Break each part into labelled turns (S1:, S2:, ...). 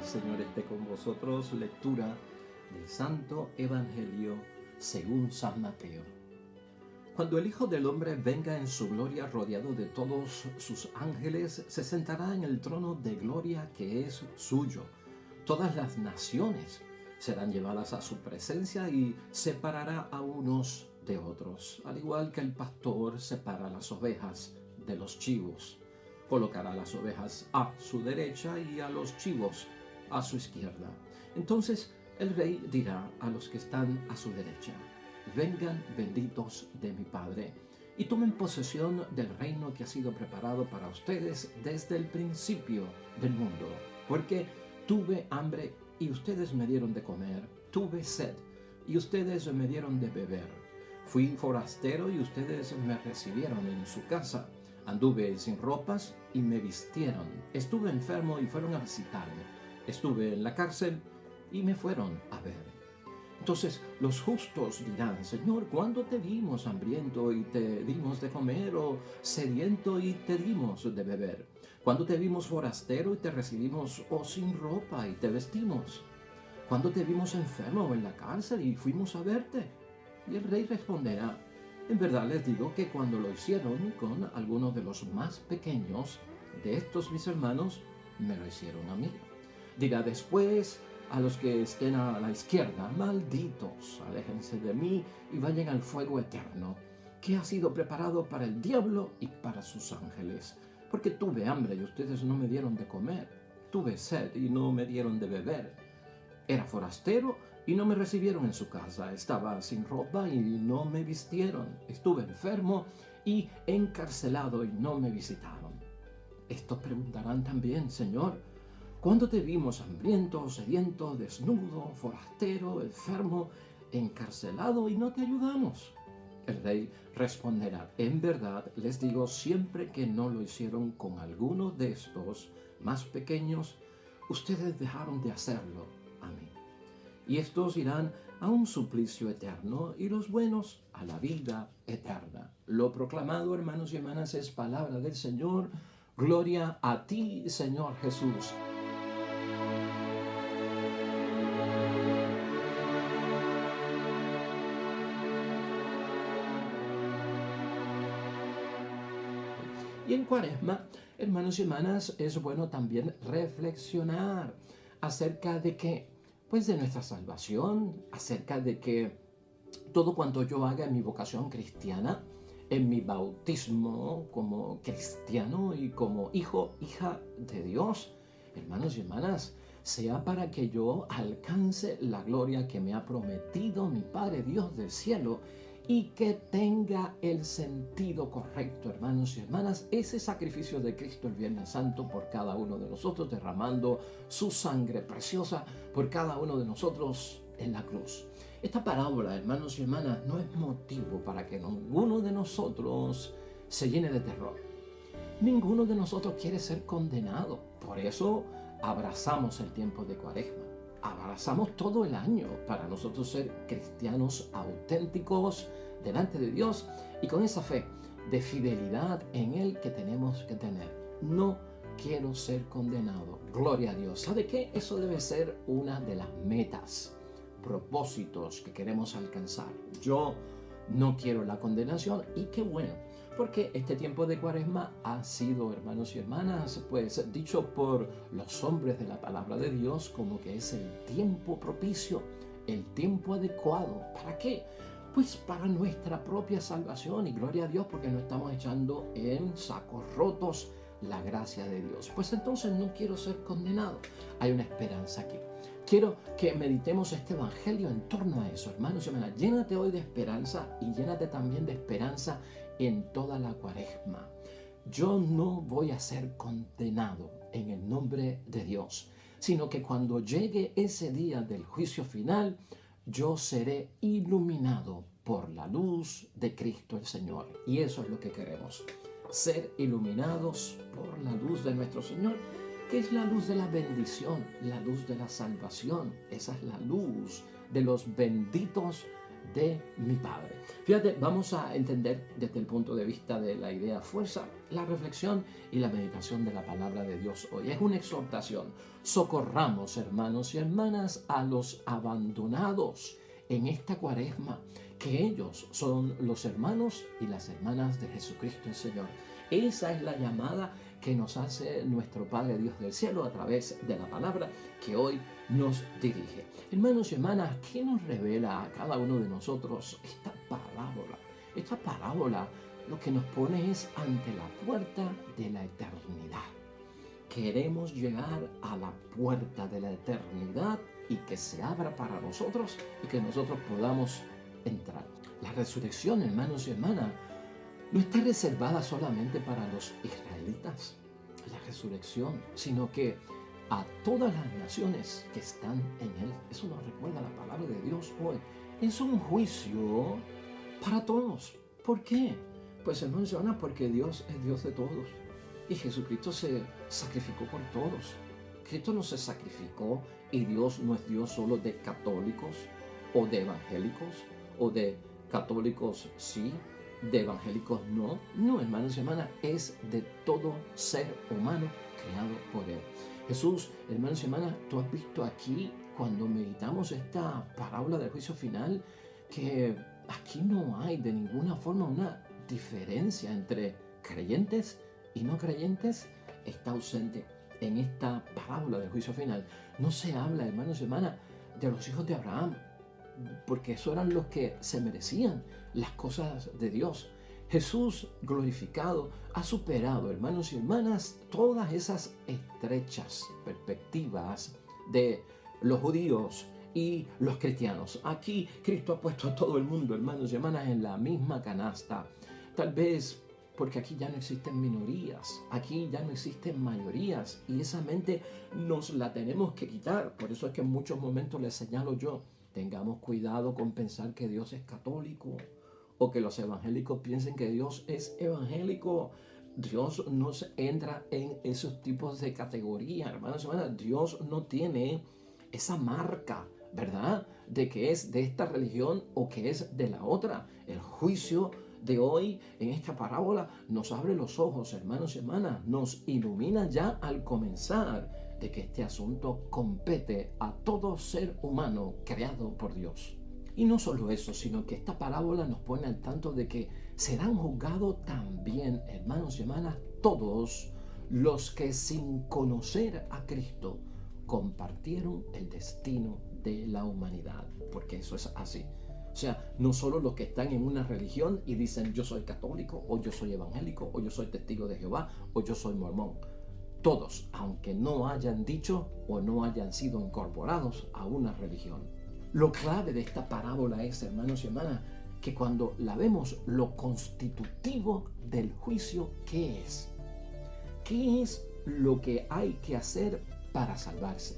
S1: Señor esté con vosotros. Lectura del Santo Evangelio según San Mateo. Cuando el Hijo del Hombre venga en su gloria rodeado de todos sus ángeles, se sentará en el trono de gloria que es suyo. Todas las naciones serán llevadas a su presencia y separará a unos de otros, al igual que el pastor separa las ovejas de los chivos. Colocará las ovejas a su derecha y a los chivos a su izquierda. Entonces el rey dirá a los que están a su derecha: vengan benditos de mi Padre, y tomen posesión del reino que ha sido preparado para ustedes desde el principio del mundo. Porque tuve hambre y ustedes me dieron de comer, tuve sed y ustedes me dieron de beber, fui forastero y ustedes me recibieron en su casa, anduve sin ropas y me vistieron, estuve enfermo y fueron a visitarme, estuve en la cárcel y me fueron a ver. Entonces los justos dirán: Señor, ¿cuándo te vimos hambriento y te dimos de comer, o sediento y te dimos de beber? ¿Cuándo te vimos forastero y te recibimos, o sin ropa y te vestimos? ¿Cuándo te vimos enfermo o en la cárcel y fuimos a verte? Y el rey responderá: en verdad les digo que cuando lo hicieron con algunos de los más pequeños de estos mis hermanos, me lo hicieron a mí. Dirá después a los que estén a la izquierda: malditos, aléjense de mí y vayan al fuego eterno, que ha sido preparado para el diablo y para sus ángeles. Porque tuve hambre y ustedes no me dieron de comer, tuve sed y no me dieron de beber, era forastero y no me recibieron en su casa, estaba sin ropa y no me vistieron, estuve enfermo y encarcelado y no me visitaron. Estos preguntarán también: Señor, ¿cuándo te vimos hambriento, sediento, desnudo, forastero, enfermo, encarcelado y no te ayudamos? El rey responderá: en verdad les digo, siempre que no lo hicieron con alguno de estos más pequeños, ustedes dejaron de hacerlo a mí. Y estos irán a un suplicio eterno y los buenos a la vida eterna. Lo proclamado, hermanos y hermanas, es palabra del Señor. Gloria a ti, Señor Jesús. Y en Cuaresma, hermanos y hermanas, es bueno también reflexionar acerca de que, pues, de nuestra salvación, acerca de que todo cuanto yo haga en mi vocación cristiana, en mi bautismo como cristiano y como hijo, hija de Dios, hermanos y hermanas, sea para que yo alcance la gloria que me ha prometido mi Padre Dios del cielo, y que tenga el sentido correcto, hermanos y hermanas, ese sacrificio de Cristo el Viernes Santo por cada uno de nosotros, derramando su sangre preciosa por cada uno de nosotros en la cruz. Esta parábola, hermanos y hermanas, no es motivo para que ninguno de nosotros se llene de terror. Ninguno de nosotros quiere ser condenado. Por eso abrazamos el tiempo de Cuaresma. Abrazamos todo el año para nosotros ser cristianos auténticos delante de Dios y con esa fe de fidelidad en Él que tenemos que tener. No quiero ser condenado. Gloria a Dios. ¿Sabe qué? Eso debe ser una de las metas, propósitos que queremos alcanzar. Yo no quiero la condenación, y qué bueno, porque este tiempo de Cuaresma ha sido, hermanos y hermanas, pues dicho por los hombres de la palabra de Dios como que es el tiempo propicio, el tiempo adecuado. ¿Para qué? Pues para nuestra propia salvación, y gloria a Dios porque no estamos echando en sacos rotos la gracia de Dios. Pues entonces no quiero ser condenado. Hay una esperanza aquí. Quiero que meditemos este evangelio en torno a eso, hermanos y hermanas. Llénate hoy de esperanza y llénate también de esperanza en toda la Cuaresma. Yo no voy a ser condenado en el nombre de Dios, sino que cuando llegue ese día del juicio final, yo seré iluminado por la luz de Cristo el Señor. Y eso es lo que queremos, ser iluminados por la luz de nuestro Señor, que es la luz de la bendición, la luz de la salvación. Esa es la luz de los benditos de mi Padre. Fíjate, vamos a entender desde el punto de vista de la idea fuerza, la reflexión y la meditación de la palabra de Dios hoy. Es una exhortación. Socorramos, hermanos y hermanas, a los abandonados en esta cuaresma, que ellos son los hermanos y las hermanas de Jesucristo el Señor. Esa es la llamada que nos hace nuestro Padre Dios del cielo a través de la palabra que hoy nos dirige. Hermanos y hermanas, ¿qué nos revela a cada uno de nosotros esta parábola? Esta parábola lo que nos pone es ante la puerta de la eternidad. Queremos llegar a la puerta de la eternidad y que se abra para nosotros y que nosotros podamos entrar. La resurrección, hermanos y hermanas, no está reservada solamente para los israelitas, la resurrección, sino que a todas las naciones que están en él. Eso nos recuerda la palabra de Dios hoy. Es un juicio para todos. ¿Por qué? Pues hermanos y hermanas, porque Dios es Dios de todos. Y Jesucristo se sacrificó por todos. Cristo no se sacrificó y Dios no es Dios solo de católicos o de evangélicos o de católicos sí, de evangélicos no. No, hermanos y hermanas, es de todo ser humano creado por Él. Jesús, hermanos y hermanas, tú has visto aquí cuando meditamos esta parábola del juicio final que aquí no hay de ninguna forma una diferencia entre creyentes y no creyentes. Está ausente en esta parábola del juicio final. No se habla, hermanos y hermanas, de los hijos de Abraham, porque esos eran los que se merecían las cosas de Dios. Jesús glorificado ha superado, hermanos y hermanas, todas esas estrechas perspectivas de los judíos y los cristianos. Aquí Cristo ha puesto a todo el mundo, hermanos y hermanas, en la misma canasta. Tal vez porque aquí ya no existen minorías, aquí ya no existen mayorías, y esa mente nos la tenemos que quitar. Por eso es que en muchos momentos les señalo yo, tengamos cuidado con pensar que Dios es católico o que los evangélicos piensen que Dios es evangélico. Dios no entra en esos tipos de categorías, hermanos y hermanas. Dios no tiene esa marca, ¿verdad?, de que es de esta religión o que es de la otra. El juicio de hoy en esta parábola nos abre los ojos, hermanos y hermanas, nos ilumina ya al comenzar de que este asunto compete a todo ser humano creado por Dios. Y no solo eso, sino que esta parábola nos pone al tanto de que serán juzgados también, hermanos y hermanas, todos los que sin conocer a Cristo compartieron el destino de la humanidad, porque eso es así. O sea, no solo los que están en una religión y dicen yo soy católico, o yo soy evangélico, o yo soy testigo de Jehová, o yo soy mormón. Todos, aunque no hayan dicho o no hayan sido incorporados a una religión. Lo clave de esta parábola es, hermanos y hermanas, que cuando la vemos, lo constitutivo del juicio, ¿qué es? ¿Qué es lo que hay que hacer para salvarse?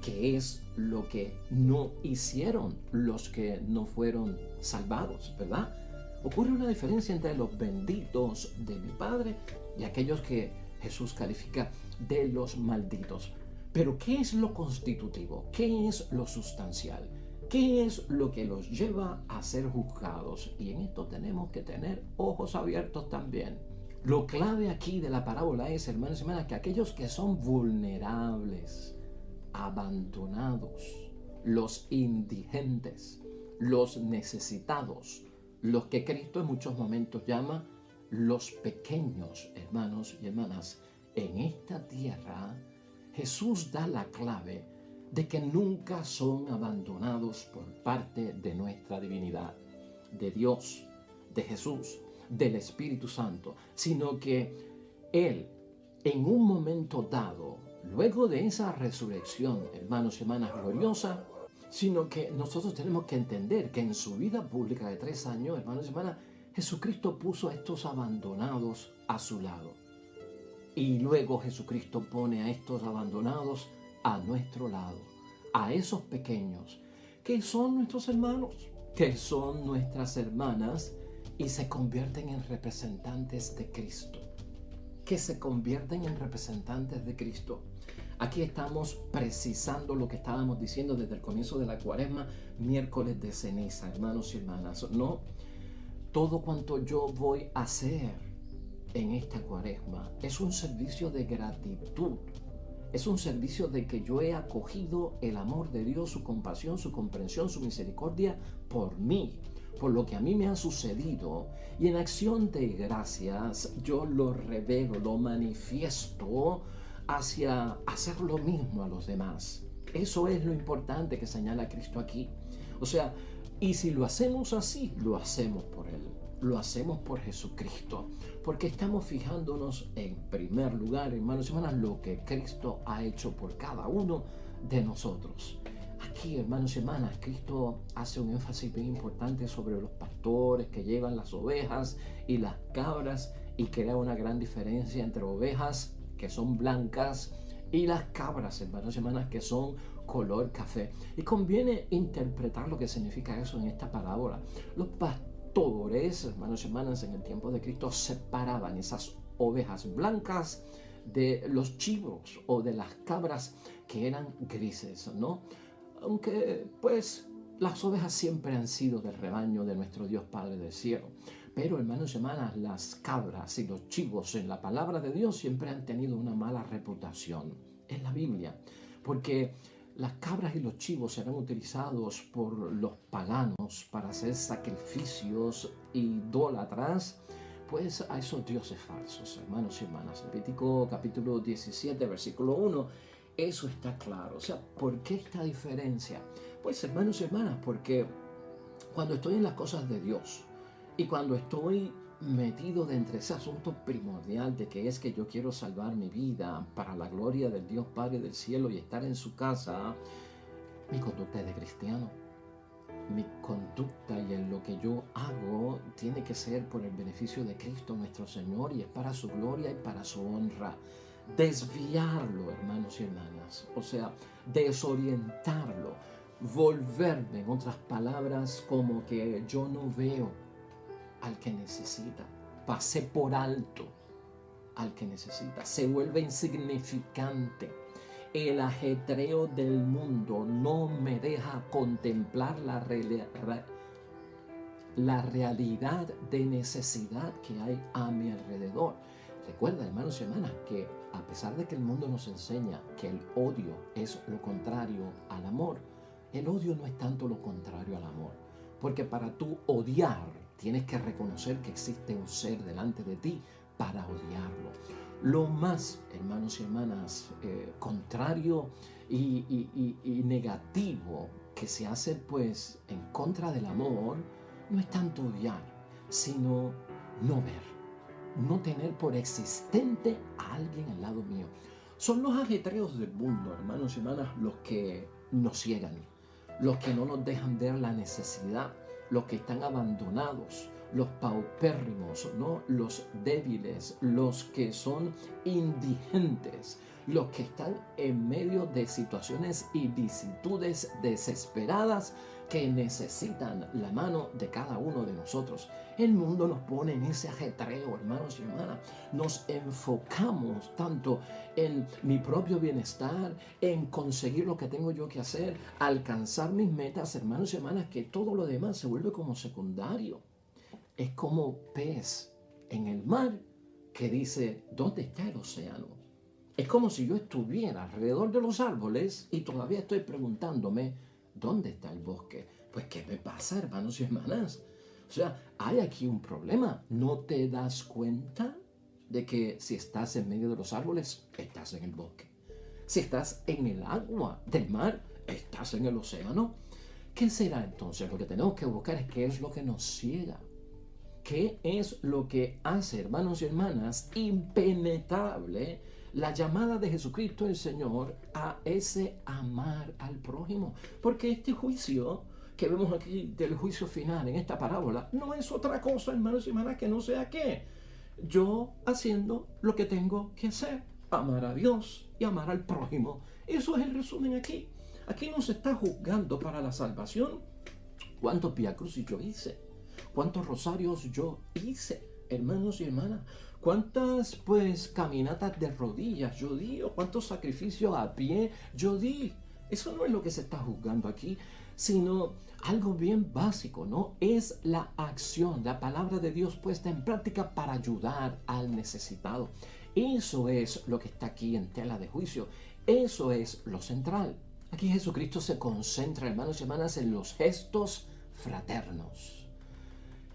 S1: ¿Qué es lo que no hicieron los que no fueron salvados, verdad? Ocurre una diferencia entre los benditos de mi Padre y aquellos que Jesús califica de los malditos. Pero ¿qué es lo constitutivo? ¿Qué es lo sustancial? ¿Qué es lo que los lleva a ser juzgados? Y en esto tenemos que tener ojos abiertos también. Lo clave aquí de la parábola es, hermanos y hermanas, que aquellos que son vulnerables, abandonados, los indigentes, los necesitados, los que Cristo en muchos momentos llama los pequeños, hermanos y hermanas, en esta tierra, Jesús da la clave de que nunca son abandonados por parte de nuestra divinidad, de Dios, de Jesús, del Espíritu Santo, sino que Él, en un momento dado, luego de esa resurrección, hermanos y hermanas, gloriosa, sino que nosotros tenemos que entender que en su vida pública de 3 años, hermanos y hermanas, Jesucristo puso a estos abandonados a su lado. Y luego Jesucristo pone a estos abandonados a nuestro lado, a esos pequeños, que son nuestros hermanos, que son nuestras hermanas, y se convierten en representantes de Cristo, que se convierten en representantes de Cristo. Aquí estamos precisando lo que estábamos diciendo desde el comienzo de la Cuaresma, miércoles de ceniza, hermanos y hermanas. No, todo cuanto yo voy a hacer en esta Cuaresma es un servicio de gratitud. Es un servicio de que yo he acogido el amor de Dios, su compasión, su comprensión, su misericordia por mí, por lo que a mí me ha sucedido. Y en acción de gracias yo lo revelo, lo manifiesto hacia hacer lo mismo a los demás. Eso es lo importante que señala Cristo aquí. O sea, y si lo hacemos así, lo hacemos por Él. Lo hacemos por Jesucristo, porque estamos fijándonos en primer lugar, hermanos y hermanas, lo que Cristo ha hecho por cada uno de nosotros. Aquí, hermanos y hermanas, Cristo hace un énfasis bien importante sobre los pastores que llevan las ovejas y las cabras y crea una gran diferencia entre ovejas que son blancas y las cabras, hermanos y hermanas, que son color café. Y conviene interpretar lo que significa eso en esta parábola. Los pastores, hermanos y hermanas, en el tiempo de Cristo separaban esas ovejas blancas de los chivos o de las cabras que eran grises, ¿no? Aunque pues las ovejas siempre han sido del rebaño de nuestro Dios Padre del cielo. Pero, hermanos y hermanas, las cabras y los chivos en la palabra de Dios siempre han tenido una mala reputación en la Biblia, porque las cabras y los chivos eran utilizados por los paganos para hacer sacrificios idólatras, pues a esos dioses falsos, hermanos y hermanas. Levítico capítulo 17, versículo 1, eso está claro. O sea, ¿por qué esta diferencia? Pues, hermanos y hermanas, porque cuando estoy en las cosas de Dios y cuando estoy metido dentro de ese asunto primordial de que es que yo quiero salvar mi vida para la gloria del Dios Padre del cielo y estar en su casa, mi conducta es de cristiano. Mi conducta y en lo que yo hago tiene que ser por el beneficio de Cristo nuestro Señor y es para su gloria y para su honra. Desviarlo, hermanos y hermanas, o sea, desorientarlo, volverme, en otras palabras, como que yo no veo al que necesita, pasé por alto al que necesita, se vuelve insignificante. El ajetreo del mundo no me deja contemplar la realidad de necesidad que hay a mi alrededor. Recuerda, hermanos y hermanas, que a pesar de que el mundo nos enseña que el odio es lo contrario al amor, el odio no es tanto lo contrario al amor, porque para tú odiar tienes que reconocer que existe un ser delante de ti para odiarlo. Lo más, hermanos y hermanas, contrario y negativo que se hace pues en contra del amor no es tanto odiar, sino no ver, no tener por existente a alguien al lado mío. Son los ajetreos del mundo, hermanos y hermanas, los que nos ciegan, los que no nos dejan ver la necesidad, los que están abandonados, los paupérrimos, ¿no? Los débiles, los que son indigentes, los que están en medio de situaciones y vicisitudes desesperadas que necesitan la mano de cada uno de nosotros. El mundo nos pone en ese ajetreo, hermanos y hermanas. Nos enfocamos tanto en mi propio bienestar, en conseguir lo que tengo yo que hacer, alcanzar mis metas, hermanos y hermanas, que todo lo demás se vuelve como secundario. Es como pez en el mar que dice, ¿dónde está el océano? Es como si yo estuviera alrededor de los árboles y todavía estoy preguntándome, ¿dónde está el bosque? Pues, ¿qué me pasa, hermanos y hermanas? O sea, hay aquí un problema. ¿No te das cuenta de que si estás en medio de los árboles, estás en el bosque? Si estás en el agua del mar, estás en el océano. ¿Qué será entonces? Lo que tenemos que buscar es qué es lo que nos ciega. ¿Qué es lo que hace, hermanos y hermanas, impenetrable la llamada de Jesucristo el Señor a ese amar al prójimo? Porque este juicio que vemos aquí del juicio final en esta parábola no es otra cosa, hermanos y hermanas, que no sea que yo haciendo lo que tengo que hacer, amar a Dios y amar al prójimo. Eso es el resumen aquí. Aquí no se está juzgando para la salvación cuántos viacrucis yo hice, cuántos rosarios yo hice. hermanos y hermanas. ¿Cuántas caminatas de rodillas yo di? ¿O cuántos sacrificios a pie yo di? Eso no es lo que se está juzgando aquí, sino algo bien básico, ¿no? Es la acción, la palabra de Dios puesta en práctica para ayudar al necesitado. Eso es lo que está aquí en tela de juicio. Eso es lo central. Aquí Jesucristo se concentra, hermanos y hermanas, en los gestos fraternos.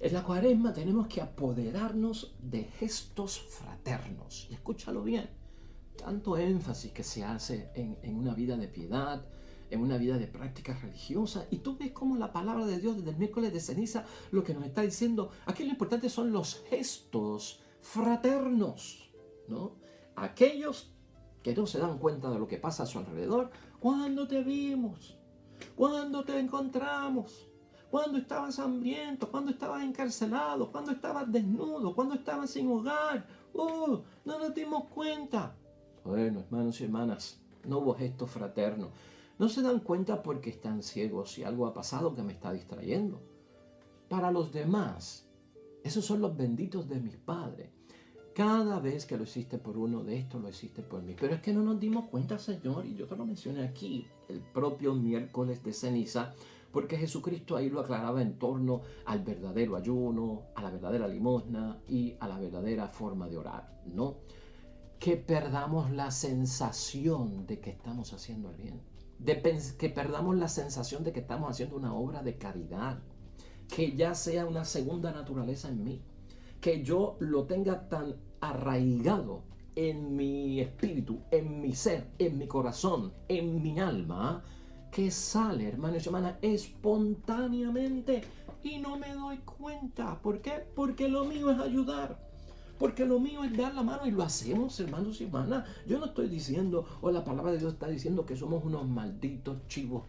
S1: En la Cuaresma tenemos que apoderarnos de gestos fraternos. Y escúchalo bien. Tanto énfasis que se hace en una vida de piedad, en una vida de práctica religiosa, y tú ves cómo la palabra de Dios desde el miércoles de ceniza lo que nos está diciendo, aquí lo importante son los gestos fraternos, ¿no? Aquellos que no se dan cuenta de lo que pasa a su alrededor. Cuando te vimos, cuando te encontramos, cuando estabas hambriento, cuando estabas encarcelado, cuando estabas desnudo, cuando estabas sin hogar, no nos dimos cuenta. Bueno, hermanos y hermanas, no hubo gestos fraternos. No se dan cuenta porque están ciegos si algo ha pasado que me está distrayendo. Para los demás, esos son los benditos de mis padres. Cada vez que lo hiciste por uno de estos, lo hiciste por mí. Pero es que no nos dimos cuenta, Señor, y yo te lo mencioné aquí, el propio miércoles de ceniza, porque Jesucristo ahí lo aclaraba en torno al verdadero ayuno, a la verdadera limosna y a la verdadera forma de orar, ¿no? Que perdamos la sensación de que estamos haciendo el bien, que perdamos la sensación de que estamos haciendo una obra de caridad, que ya sea una segunda naturaleza en mí, que yo lo tenga tan arraigado en mi espíritu, en mi ser, en mi corazón, en mi alma, que sale, hermanos y hermanas, espontáneamente y no me doy cuenta. ¿Por qué? Porque lo mío es ayudar. Porque lo mío es dar la mano y lo hacemos, hermanos y hermanas. Yo no estoy diciendo, o la palabra de Dios está diciendo que somos unos malditos chivos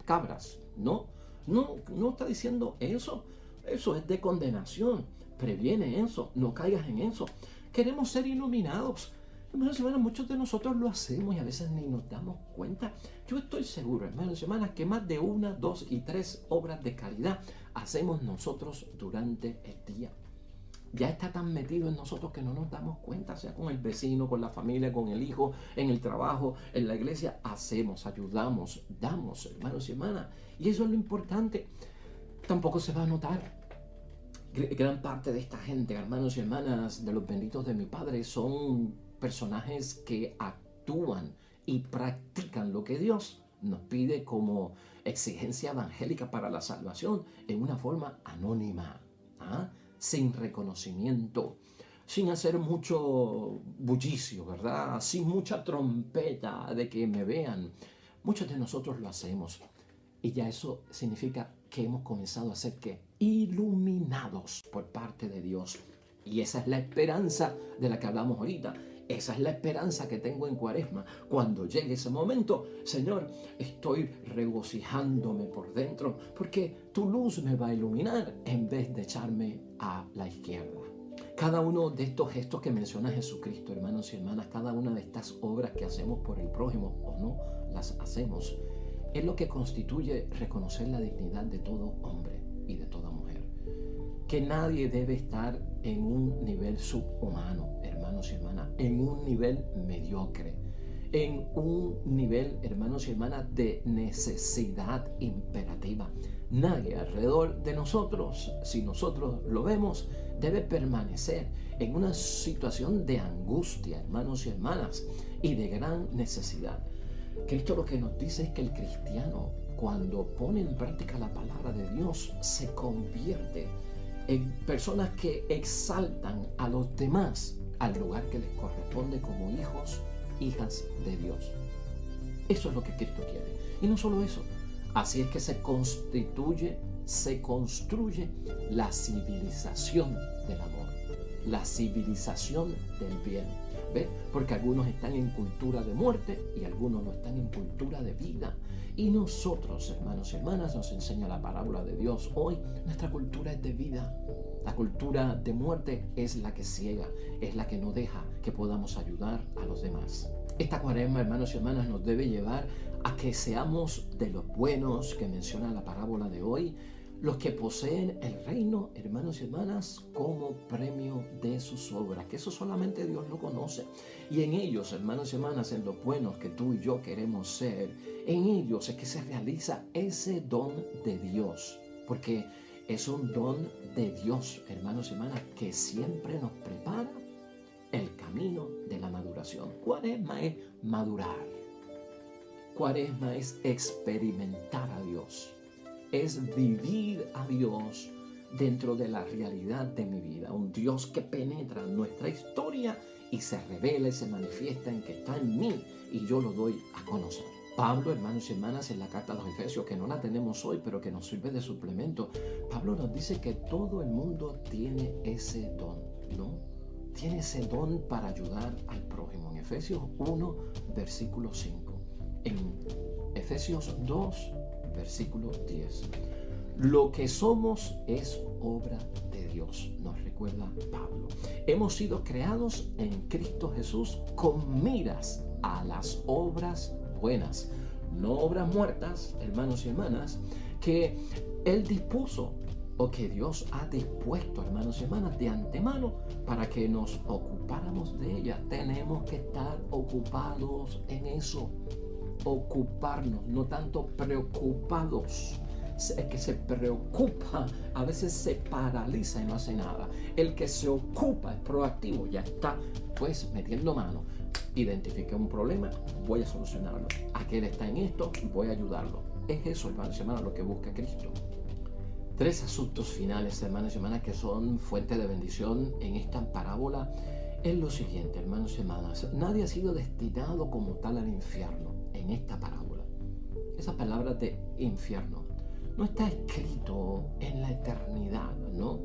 S1: cabras. No, no está diciendo eso. Eso es de condenación. Previene eso, no caigas en eso. Queremos ser iluminados. Hermanos y hermanas, muchos de nosotros lo hacemos y a veces ni nos damos cuenta. Yo estoy seguro, hermanos y hermanas, que más de 1, 2 y 3 obras de caridad hacemos nosotros durante el día. Ya está tan metido en nosotros que no nos damos cuenta, sea con el vecino, con la familia, con el hijo, en el trabajo, en la iglesia. Hacemos, ayudamos, damos, hermanos y hermanas. Y eso es lo importante. Tampoco se va a notar. Gran parte de esta gente, hermanos y hermanas, de los benditos de mi Padre, son personajes que actúan y practican lo que Dios nos pide como exigencia evangélica para la salvación en una forma anónima, sin reconocimiento, sin hacer mucho bullicio, ¿verdad? Sin mucha trompeta de que me vean. Muchos de nosotros lo hacemos y ya eso significa que hemos comenzado a ser iluminados por parte de Dios. Y esa es la esperanza de la que hablamos ahorita. Esa es la esperanza que tengo en Cuaresma. Cuando llegue ese momento, Señor, estoy regocijándome por dentro porque tu luz me va a iluminar en vez de echarme a la izquierda. Cada uno de estos gestos que menciona Jesucristo, hermanos y hermanas, cada una de estas obras que hacemos por el prójimo o no las hacemos, es lo que constituye reconocer la dignidad de todo hombre y de toda mujer. Que nadie debe estar en un nivel subhumano, hermanos y hermanas, en un nivel mediocre, en un nivel, hermanos y hermanas, de necesidad imperativa. Nadie alrededor de nosotros, si nosotros lo vemos, debe permanecer en una situación de angustia, hermanos y hermanas, y de gran necesidad. Cristo lo que nos dice es que el cristiano, cuando pone en práctica la palabra de Dios, se convierte en personas que exaltan a los demás al lugar que les corresponde como hijos, hijas de Dios. Eso es lo que Cristo quiere. Y no solo eso, así es que se construye la civilización del amor, la civilización del bien. ¿Ve? Porque algunos están en cultura de muerte y algunos no están en cultura de vida. Y nosotros, hermanos y hermanas, nos enseña la parábola de Dios hoy, nuestra cultura es de vida. La cultura de muerte es la que ciega, es la que no deja que podamos ayudar a los demás. Esta Cuaresma, hermanos y hermanas, nos debe llevar a que seamos de los buenos que menciona la parábola de hoy, los que poseen el reino, hermanos y hermanas, como premio de sus obras, que eso solamente Dios lo conoce. Y en ellos, hermanos y hermanas, en los buenos que tú y yo queremos ser, en ellos es que se realiza ese don de Dios, porque es un don de Dios, hermanos y hermanas, que siempre nos prepara el camino de la maduración. Cuaresma es madurar. Cuaresma es experimentar a Dios. Es vivir a Dios dentro de la realidad de mi vida. Un Dios que penetra en nuestra historia y se revela y se manifiesta en que está en mí y yo lo doy a conocer. Pablo, hermanos y hermanas, en la carta a los Efesios, que no la tenemos hoy, pero que nos sirve de suplemento, Pablo nos dice que todo el mundo tiene ese don, ¿no? Tiene ese don para ayudar al prójimo. En Efesios 1, versículo 5. En Efesios 2, versículo 10. Lo que somos es obra de Dios, nos recuerda Pablo. Hemos sido creados en Cristo Jesús con miras a las obras buenas, no obras muertas, hermanos y hermanas, que Él dispuso o que Dios ha dispuesto, hermanos y hermanas, de antemano para que nos ocupáramos de ellas. Tenemos que estar ocupados en eso. Ocuparnos, no tanto preocupados. El que se preocupa a veces se paraliza y no hace nada. El que se ocupa es proactivo, ya está pues metiendo mano. Identifiqué un problema, voy a solucionarlo. Aquel está en esto, voy a ayudarlo. Es eso, hermanos y hermanas, lo que busca Cristo. 3 asuntos finales, hermanos y hermanas, que son fuente de bendición en esta parábola. Es lo siguiente, hermanos y hermanas. Nadie ha sido destinado como tal al infierno en esta parábola. Esa palabra de infierno no está escrito en la eternidad, ¿no?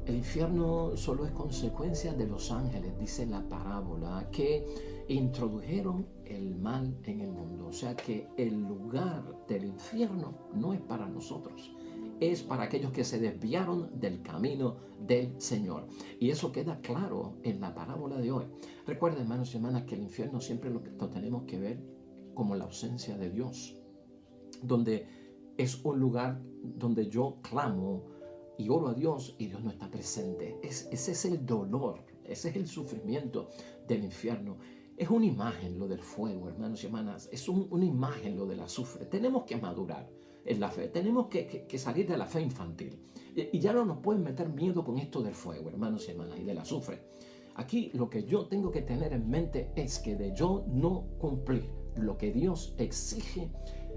S1: El infierno solo es consecuencia de los ángeles, dice la parábola, que introdujeron el mal en el mundo. O sea que el lugar del infierno no es para nosotros. Es para aquellos que se desviaron del camino del Señor. Y eso queda claro en la parábola de hoy. Recuerden, hermanos y hermanas, que el infierno siempre lo tenemos que ver como la ausencia de Dios, donde es un lugar donde yo clamo y oro a Dios y Dios no está presente. Ese es el dolor, ese es el sufrimiento del infierno. Es una imagen lo del fuego, hermanos y hermanas. Es una imagen lo del azufre. Tenemos que madurar en la fe. Tenemos que salir de la fe infantil. Y ya no nos pueden meter miedo con esto del fuego, hermanos y hermanas, y del azufre. Aquí lo que yo tengo que tener en mente es que de yo no cumplir lo que Dios exige,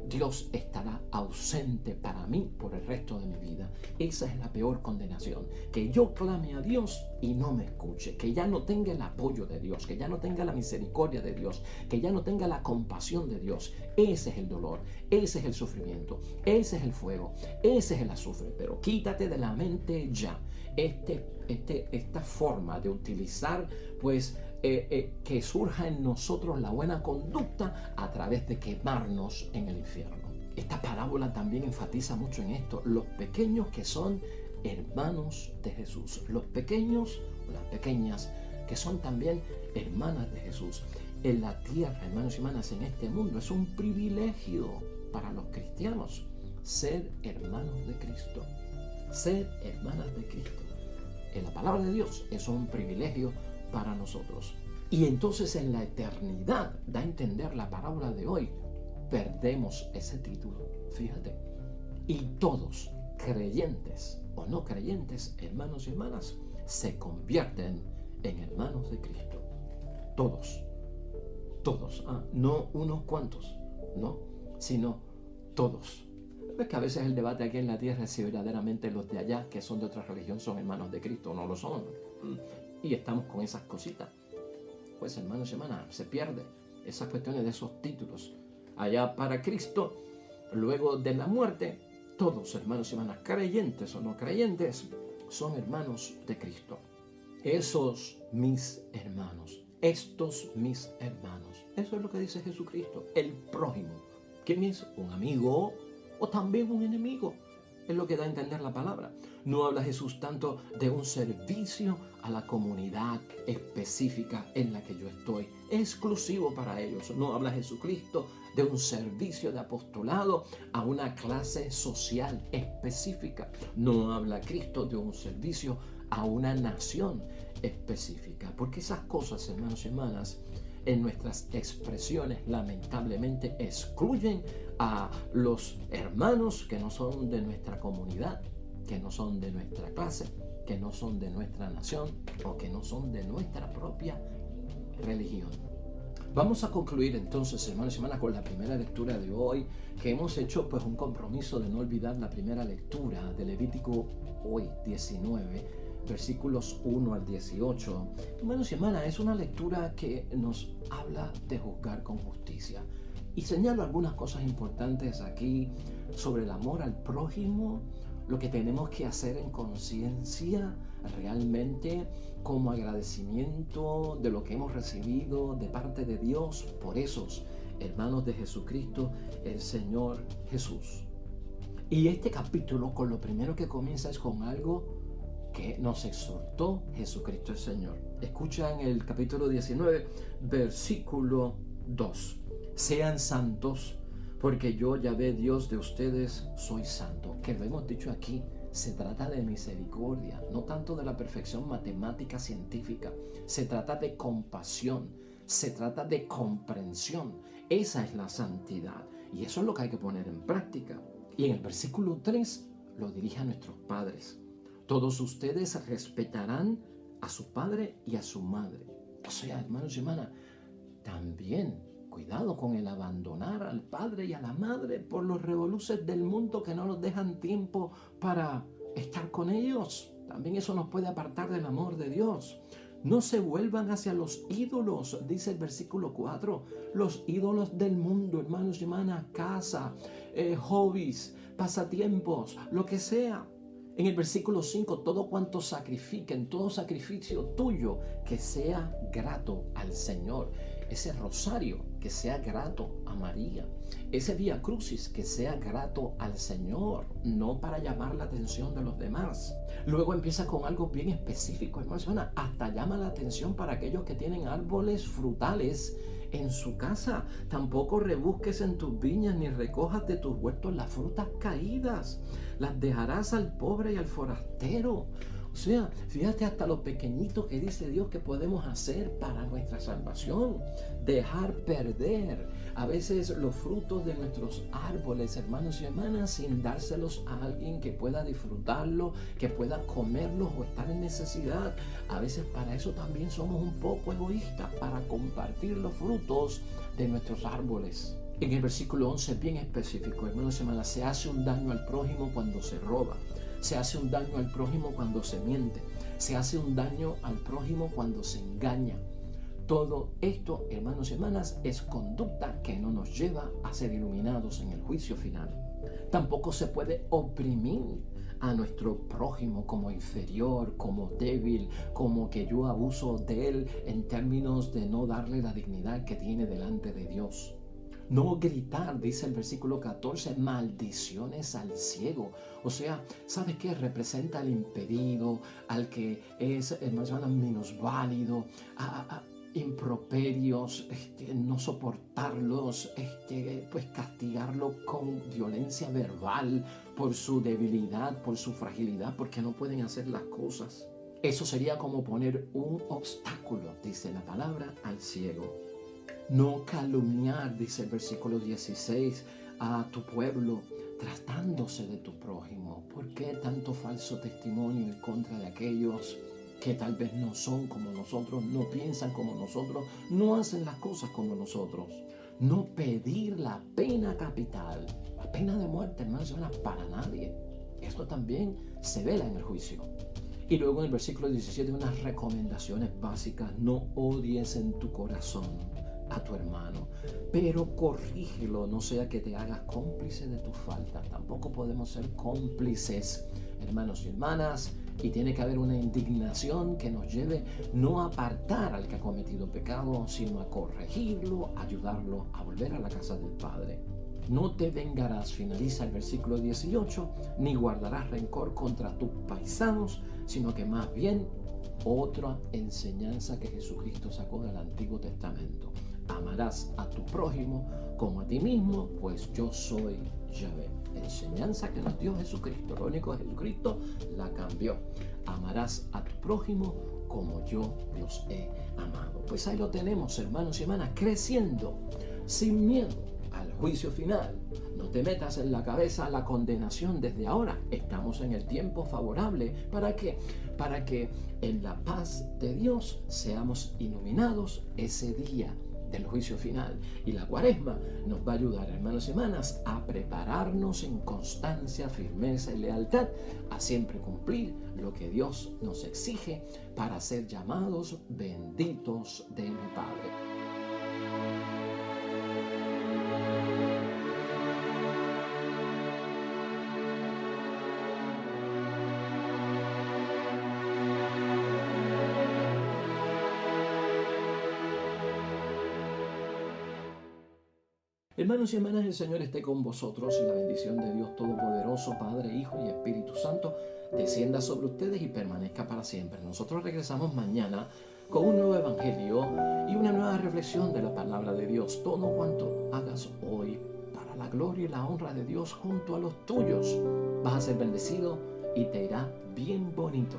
S1: Dios estará ausente para mí por el resto de mi vida. Esa es la peor condenación. Que yo clame a Dios y no me escuche. Que ya no tenga el apoyo de Dios. Que ya no tenga la misericordia de Dios. Que ya no tenga la compasión de Dios. Ese es el dolor. Ese es el sufrimiento. Ese es el fuego. Ese es el azufre. Pero quítate de la mente ya esta forma de utilizar pues que surja en nosotros la buena conducta a través de quemarnos en el infierno. Esta parábola también enfatiza mucho en esto. Los pequeños que son hermanos de Jesús. Los pequeños o las pequeñas que son también hermanas de Jesús. En la tierra, hermanos y hermanas, en este mundo es un privilegio para los cristianos ser hermanos de Cristo. Ser hermanas de Cristo. En la palabra de Dios es un privilegio para nosotros. Y entonces en la eternidad, da a entender la parábola de hoy, perdemos ese título, fíjate. Y todos, creyentes o no creyentes, hermanos y hermanas, se convierten en hermanos de Cristo. Todos, no unos cuantos, no, sino todos. Es que a veces el debate aquí en la tierra es si verdaderamente los de allá, que son de otra religión, son hermanos de Cristo o no lo son. Y estamos con esas cositas. Pues hermanos y hermanas, se pierde esas cuestiones de esos títulos. Allá para Cristo, luego de la muerte, todos hermanos y hermanas, creyentes o no creyentes, son hermanos de Cristo. Esos mis hermanos, estos mis hermanos. Eso es lo que dice Jesucristo, el prójimo. ¿Quién es? Un amigo o también un enemigo. Es lo que da a entender la palabra. No habla Jesús tanto de un servicio a la comunidad específica en la que yo estoy, exclusivo para ellos. No habla Jesucristo de un servicio de apostolado a una clase social específica. No habla Cristo de un servicio a una nación específica. Porque esas cosas, hermanos y hermanas, en nuestras expresiones lamentablemente excluyen a los hermanos que no son de nuestra comunidad, que no son de nuestra clase, que no son de nuestra nación o que no son de nuestra propia religión. Vamos a concluir entonces, hermanos y hermanas, con la primera lectura de hoy, que hemos hecho pues un compromiso de no olvidar la primera lectura de Levítico hoy 19, versículos 1 al 18. Hermanos y hermanas, es una lectura que nos habla de juzgar con justicia. Y señalo algunas cosas importantes aquí sobre el amor al prójimo, lo que tenemos que hacer en conciencia realmente como agradecimiento de lo que hemos recibido de parte de Dios por esos hermanos de Jesucristo, el Señor Jesús. Y este capítulo, con lo primero que comienza es con algo que nos exhortó Jesucristo el Señor. Escucha en el capítulo 19, versículo 2. Sean santos, porque yo, Yahvé, Dios de ustedes, soy santo. Que lo hemos dicho aquí, se trata de misericordia, no tanto de la perfección matemática científica. Se trata de compasión, se trata de comprensión. Esa es la santidad y eso es lo que hay que poner en práctica. Y en el versículo 3 lo dirige a nuestros padres. Todos ustedes respetarán a su padre y a su madre. O sea, hermanos y hermanas, también cuidado con el abandonar al padre y a la madre por los revoluces del mundo que no nos dejan tiempo para estar con ellos. También eso nos puede apartar del amor de Dios. No se vuelvan hacia los ídolos, dice el versículo 4. Los ídolos del mundo, hermanos y hermanas, casa, hobbies, pasatiempos, lo que sea. En el versículo 5, todo cuanto sacrifiquen, todo sacrificio tuyo, que sea grato al Señor. Ese rosario, que sea grato a María. Ese Vía Crucis, que sea grato al Señor, no para llamar la atención de los demás. Luego empieza con algo bien específico, hermanos, hasta llama la atención para aquellos que tienen árboles frutales en su casa. Tampoco rebusques en tus viñas ni recojas de tus huertos las frutas caídas. Las dejarás al pobre y al forastero. O sea, fíjate hasta lo pequeñito que dice Dios que podemos hacer para nuestra salvación. Dejar perder a veces los frutos de nuestros árboles, hermanos y hermanas, sin dárselos a alguien que pueda disfrutarlo, que pueda comerlos o estar en necesidad. A veces para eso también somos un poco egoístas, para compartir los frutos de nuestros árboles. En el versículo 11, bien específico, hermanos y hermanas, se hace un daño al prójimo cuando se roba. Se hace un daño al prójimo cuando se miente. Se hace un daño al prójimo cuando se engaña. Todo esto, hermanos y hermanas, es conducta que no nos lleva a ser iluminados en el juicio final. Tampoco se puede oprimir a nuestro prójimo como inferior, como débil, como que yo abuso de él en términos de no darle la dignidad que tiene delante de Dios. No gritar, dice el versículo 14, maldiciones al ciego. O sea, ¿sabes qué? Representa al impedido, al que es, hermano, minusválido, improperios, no soportarlos, pues castigarlo con violencia verbal por su debilidad, por su fragilidad, porque no pueden hacer las cosas. Eso sería como poner un obstáculo, dice la palabra, al ciego. No calumniar, dice el versículo 16, a tu pueblo tratándose de tu prójimo. ¿Por qué tanto falso testimonio en contra de aquellos que tal vez no son como nosotros, no piensan como nosotros, no hacen las cosas como nosotros? No pedir la pena capital, la pena de muerte, hermanos y hermanas, para nadie. Esto también se vela en el juicio. Y luego en el versículo 17 unas recomendaciones básicas. No odies en tu corazón a tu hermano, pero corrígelo, no sea que te hagas cómplice de tus faltas. Tampoco podemos ser cómplices, hermanos y hermanas, y tiene que haber una indignación que nos lleve no a apartar al que ha cometido pecado, sino a corregirlo, ayudarlo a volver a la casa del Padre. No te vengarás, finaliza el versículo 18, ni guardarás rencor contra tus paisanos, sino que más bien otra enseñanza que Jesucristo sacó del Antiguo Testamento. Amarás a tu prójimo como a ti mismo, pues yo soy Yahvé. Enseñanza que nos dio Jesucristo. Lo único que Jesucristo la cambió. Amarás a tu prójimo como yo los he amado. Pues ahí lo tenemos, hermanos y hermanas, creciendo sin miedo al juicio final. No te metas en la cabeza la condenación desde ahora. Estamos en el tiempo favorable. ¿Para qué? Para que en la paz de Dios seamos iluminados ese día del juicio final. Y la Cuaresma nos va a ayudar, hermanos y hermanas, a prepararnos en constancia, firmeza y lealtad, a siempre cumplir lo que Dios nos exige para ser llamados benditos de mi Padre. Hermanos y hermanas, el Señor esté con vosotros y la bendición de Dios Todopoderoso, Padre, Hijo y Espíritu Santo, descienda sobre ustedes y permanezca para siempre. Nosotros regresamos mañana con un nuevo evangelio y una nueva reflexión de la palabra de Dios. Todo cuanto hagas hoy para la gloria y la honra de Dios junto a los tuyos, vas a ser bendecido y te irá bien bonito.